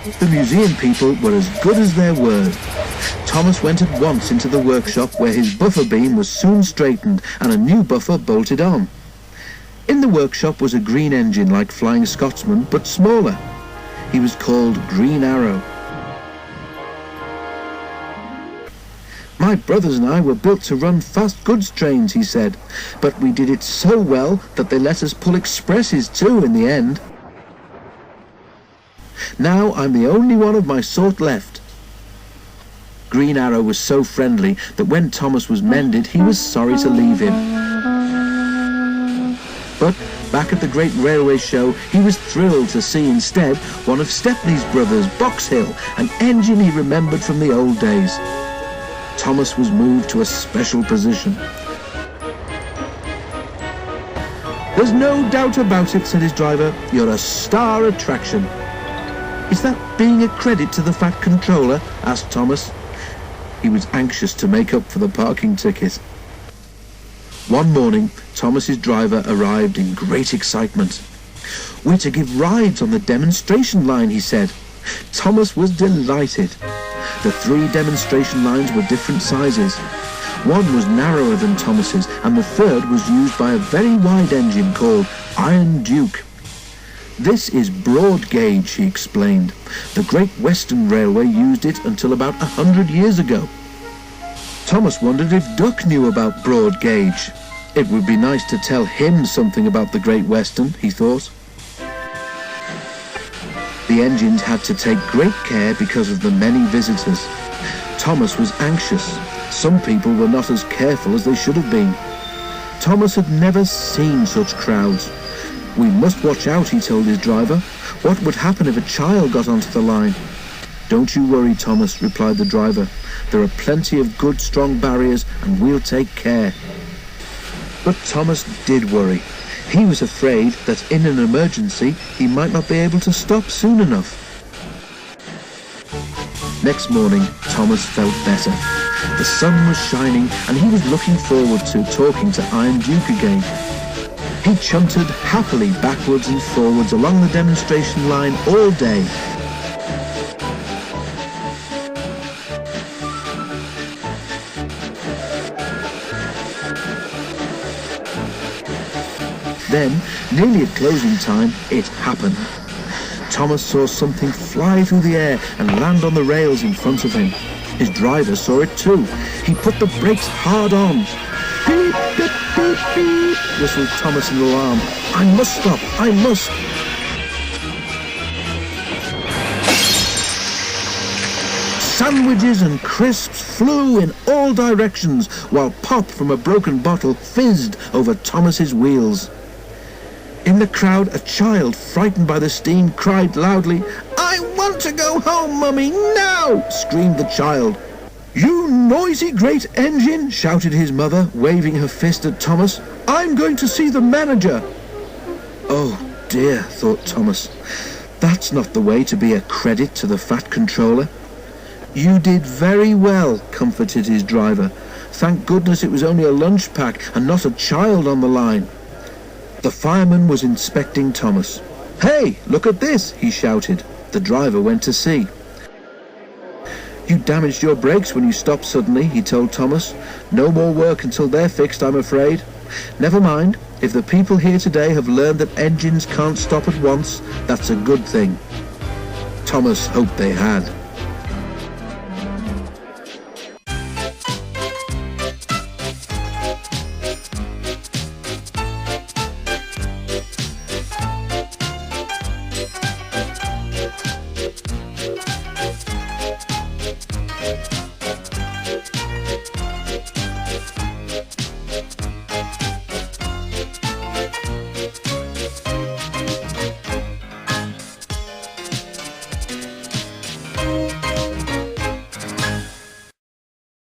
The museum people were as good as their word. Thomas went at once into the workshop where his buffer beam was soon straightened and a new buffer bolted on. In the workshop was a green engine like Flying Scotsman, but smaller. He was called Green Arrow. My brothers and I were built to run fast goods trains, he said, but we did it so well that they let us pull expresses too in the end. Now I'm the only one of my sort left. Green Arrow was so friendly that when Thomas was mended, he was sorry to leave him. But back at the great railway show, he was thrilled to see instead one of Stepney's brothers, Boxhill, an engine he remembered from the old days. Thomas was moved to a special position. There's no doubt about it, said his driver. You're a star attraction. Is that being a credit to the Fat Controller? Asked Thomas. He was anxious to make up for the parking ticket. One morning, Thomas's driver arrived in great excitement. We're to give rides on the demonstration line, he said. Thomas was delighted. The 3 demonstration lines were different sizes. One was narrower than Thomas's, and the third was used by a very wide engine called Iron Duke. This is broad gauge, he explained. The Great Western Railway used it until about 100 years ago. Thomas wondered if Duck knew about broad gauge. It would be nice to tell him something about the Great Western, he thought. The engines had to take great care because of the many visitors. Thomas was anxious. Some people were not as careful as they should have been. Thomas had never seen such crowds. We must watch out, he told his driver. What would happen if a child got onto the line? Don't you worry, Thomas, replied the driver. There are plenty of good, strong barriers, and we'll take care. But Thomas did worry. He was afraid that in an emergency he might not be able to stop soon enough. Next morning, Thomas felt better. The sun was shining and he was looking forward to talking to Iron Duke again. He chunted happily backwards and forwards along the demonstration line all day. Then, nearly at closing time, it happened. Thomas saw something fly through the air and land on the rails in front of him. His driver saw it too. He put the brakes hard on. Beep, beep, beep, beep, whistled Thomas in alarm. I must stop, I must. Sandwiches and crisps flew in all directions, while pop from a broken bottle fizzed over Thomas's wheels. In the crowd, a child, frightened by the steam, cried loudly, I want to go home, Mummy, now! Screamed the child. You noisy great engine, shouted his mother, waving her fist at Thomas. I'm going to see the manager. Oh dear, thought Thomas. That's not the way to be a credit to the Fat Controller. You did very well, comforted his driver. Thank goodness it was only a lunch pack and not a child on the line. The fireman was inspecting Thomas. Hey, look at this, he shouted. The driver went to see. You damaged your brakes when you stopped suddenly, he told Thomas. No more work until they're fixed, I'm afraid. Never mind. If the people here today have learned that engines can't stop at once, that's a good thing. Thomas hoped they had.